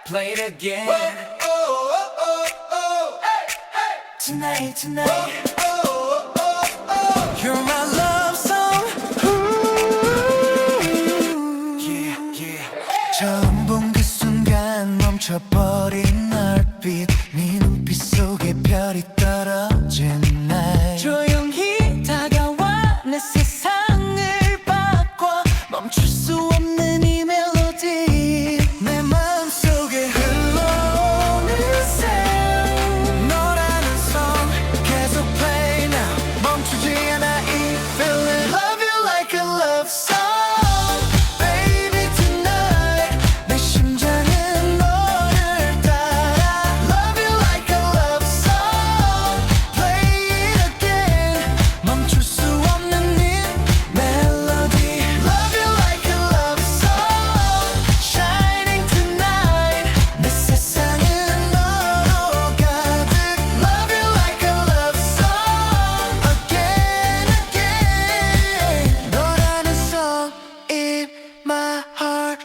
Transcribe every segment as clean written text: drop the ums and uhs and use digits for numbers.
Play it again. Oh, oh, oh, oh. Hey, hey. Tonight, tonight. Oh, oh, oh, oh. You're my love song. Ooh. Yeah, yeah. 처음 본 그 순간 멈춰버린 얼빛 네 눈빛 속에 별이 떨어진 날 조용히 다가와 내 세상을 바꿔 멈출 수 없는 이 멜로디 내 마음속에 흘러오는 sound 너라는 song 계속 play now 멈추지 않아 이 feeling Love you like a love song Baby tonight 내 심장은 너를 따라 Love you like a love song Play it again 멈출 수 없는 이 멜로디 Love you like a love song Shining tonight 내 세상은 너로 가득 Love you like a love song Again, again 너라는 song in my heart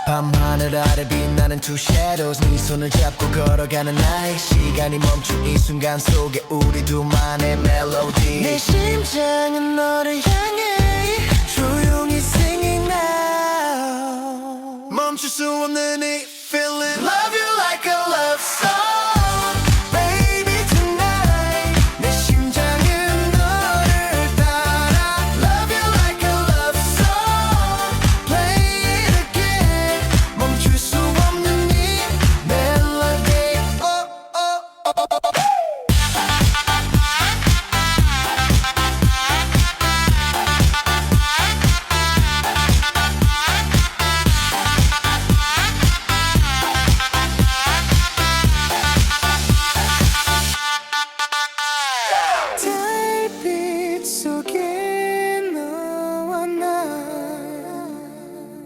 밤하늘 아래 빛나는 two shadows 네 손을 잡고 걸어가는 나의 시간이 멈춘 이 순간 속에 우리 둘만의 멜로디 내 심장은 너를 향해 조용히 singing now 멈출 수 없는 이 feeling Love you like a love song Baby tonight 내 심장은 너를 따라 Love you like a love song Play it again 멈출 수 없는 이 멜로디 oh, oh, oh, oh. 달빛 속에 너와 나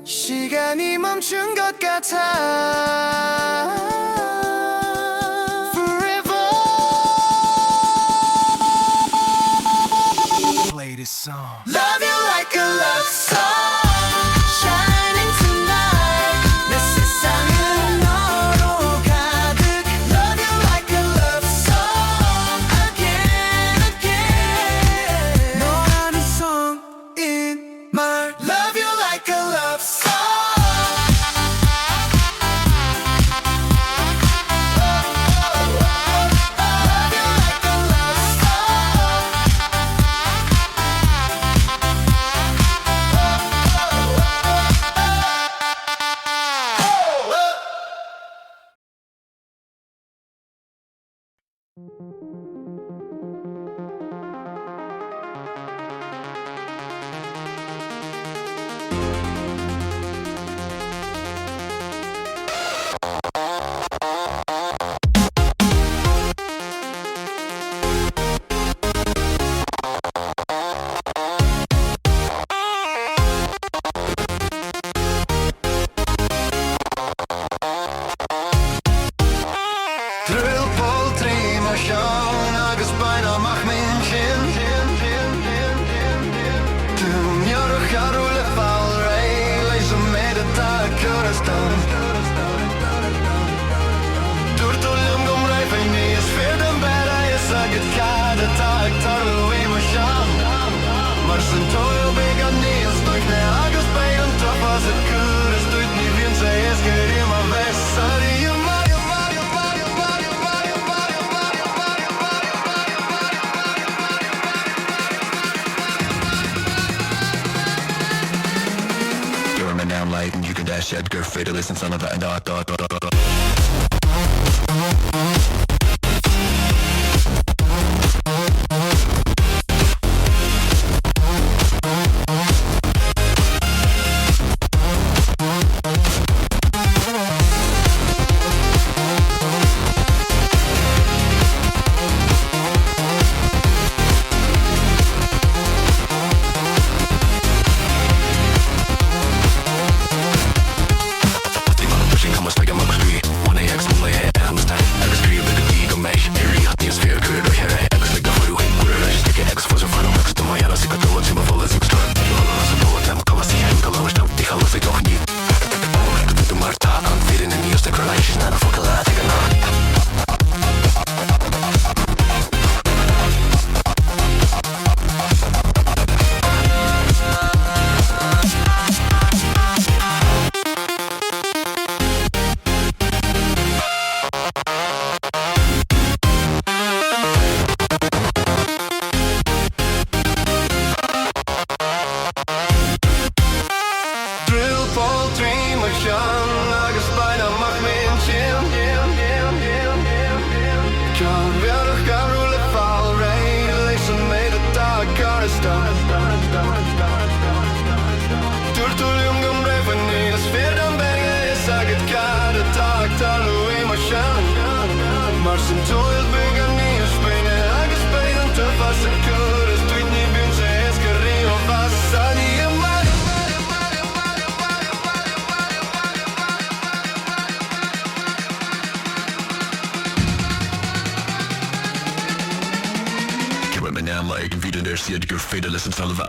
시간이 멈춘 것 같아 Forever Play this song Love you like a love song Shining tonight 내 세상은 너로 가득 Love you like a love song Again, again 너라는 song in my Love you like a love song Love you like a love Drillpoltri mar sjón agus beina mach min sin Tu mjör och charule fall rei Leis med ett tag kurastan Turtulim gom rei fein is Fyrden bera is agit kada tag Tarlu i mar sjón Mar sen toil bega nils Duk ne agus beina tofas et kuras Duit ni vin se esker i ma vessar i Down light and you can dash Edgar fatalist and son of that dot dot dot dot dot Pushing, come on, strike him up, scream. Doel bygga nya spängen Aga spängen tuffa sekunder Stuit ni vince Ska ringa vassa Ni är man Kibba med närmare egen video där ser du går fede Ledsen själva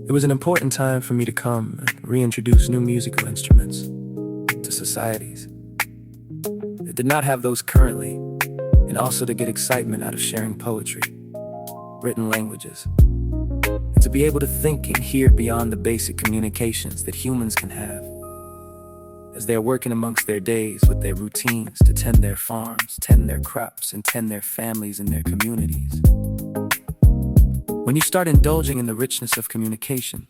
It was an important time for me to come and reintroduce new musical instruments to societies that did not have those currently, and also to get excitement out of sharing poetry, written languages, and to be able to think and hear beyond the basic communications that humans can have as they are working amongst their days with their routines to tend their farms, tend their crops, and tend their families and their communities. When you start indulging in the richness of communication,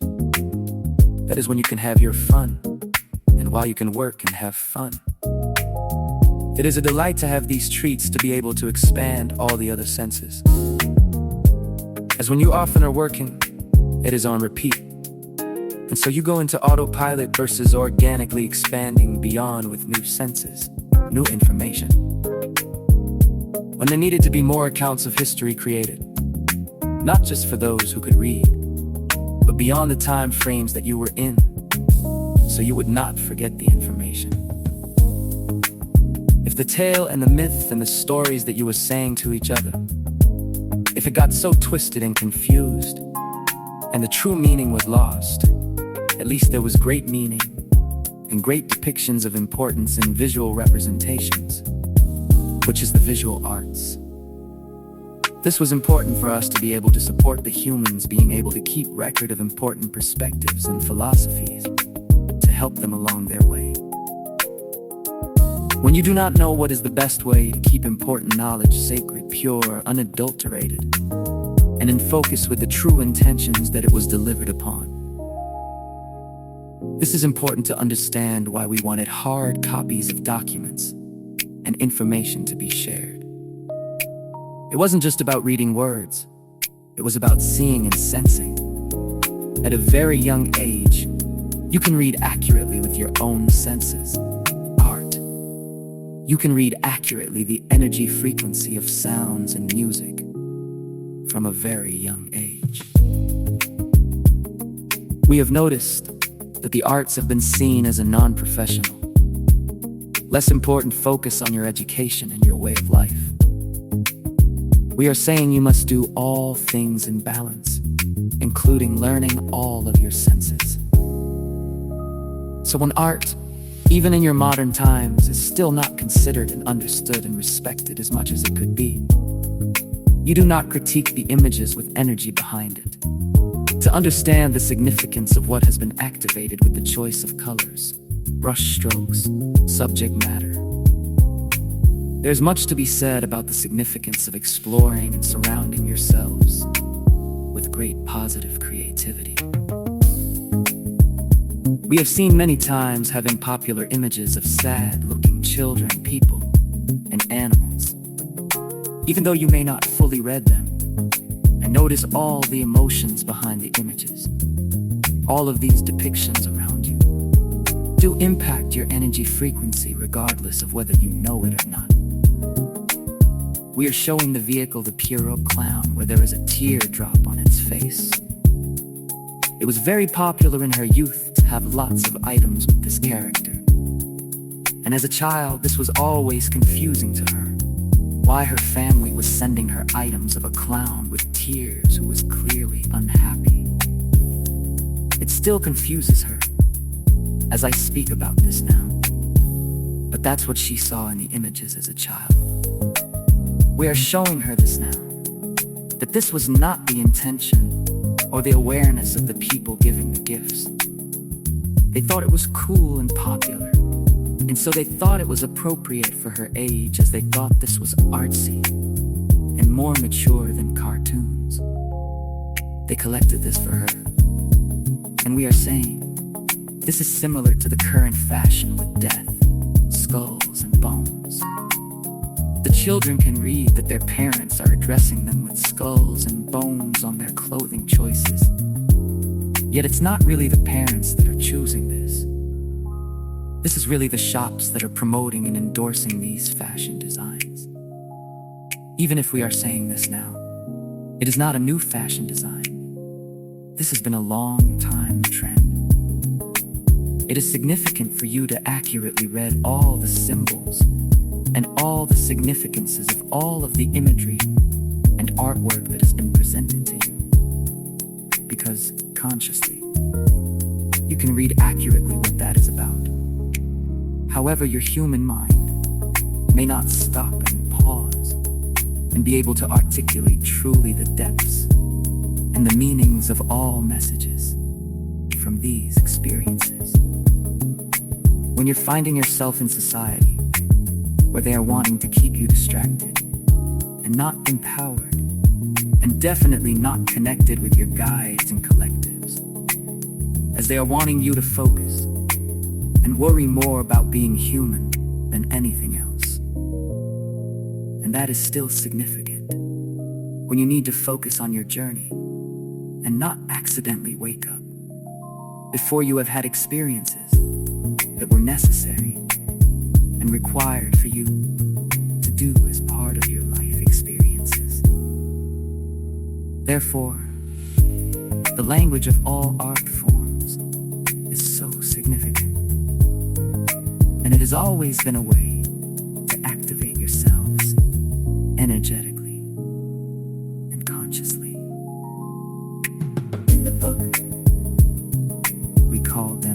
that is when you can have your fun, and while you can work and have fun. It is a delight to have these treats to be able to expand all the other senses. As when you often are working, it is on repeat. And so you go into autopilot versus organically expanding beyond with new senses, new information. When there needed to be more accounts of history created, not just for those who could read, but beyond the time frames that you were in, so you would not forget the information. If the tale and the myth and the stories that you were saying to each other, if it got so twisted and confused, and the true meaning was lost, at least there was great meaning and great depictions of importance in visual representations, which is the visual arts. This was important for us to be able to support the humans being able to keep record of important perspectives and philosophies to help them along their way. When you do not know what is the best way to keep important knowledge sacred, pure, unadulterated, and in focus with the true intentions that it was delivered upon. This is important to understand why we wanted hard copies of documents and information to be shared. It wasn't just about reading words, it was about seeing and sensing. At a very young age, you can read accurately with your own senses. Art. You can read accurately the energy frequency of sounds and music from a very young age. We have noticed that the arts have been seen as a non-professional, less important focus on your education and your way of life. We are saying you must do all things in balance, including learning all of your senses. So when art, even in your modern times, is still not considered and understood and respected as much as it could be, you do not critique the images with energy behind it. To understand the significance of what has been activated with the choice of colors, brush strokes, subject matter. There's much to be said about the significance of exploring and surrounding yourselves with great positive creativity. We have seen many times having popular images of sad-looking children, people, and animals. Even though you may not fully read them, and notice all the emotions behind the images, all of these depictions around you do impact your energy frequency regardless of whether you know it or not. We are showing the vehicle the Pierrot clown where there is a teardrop on its face. It was very popular in her youth to have lots of items with this character. And as a child, this was always confusing to her, why her family was sending her items of a clown with tears who was clearly unhappy. It still confuses her as I speak about this now. But that's what she saw in the images as a child. We are showing her this now, that this was not the intention or the awareness of the people giving the gifts. They thought it was cool and popular, and so they thought it was appropriate for her age, as they thought this was artsy and more mature than cartoons. They collected this for her, and we are saying this is similar to the current fashion with death, skulls, and bones. The children can read that their parents are addressing them with skulls and bones on their clothing choices. Yet it's not really the parents that are choosing this. This is really the shops that are promoting and endorsing these fashion designs. Even if we are saying this now, it is not a new fashion design. This has been a long time trend. It is significant for you to accurately read all the symbols and all the significances of all of the imagery and artwork that has been presented to you. Because subconsciously. You can read accurately what that is about. However, your human mind may not stop and pause and be able to articulate truly the depths and the meanings of all messages from these experiences. When you're finding yourself in society where they are wanting to keep you distracted and not empowered, and definitely not connected with your guides and collectives, as they are wanting you to focus and worry more about being human than anything else. And that is still significant when you need to focus on your journey and not accidentally wake up before you have had experiences that were necessary and required for you to do as part of your life experiences. Therefore, the language of all art forms is so significant, and it has always been a way to activate yourselves energetically and consciously. In the book, we call them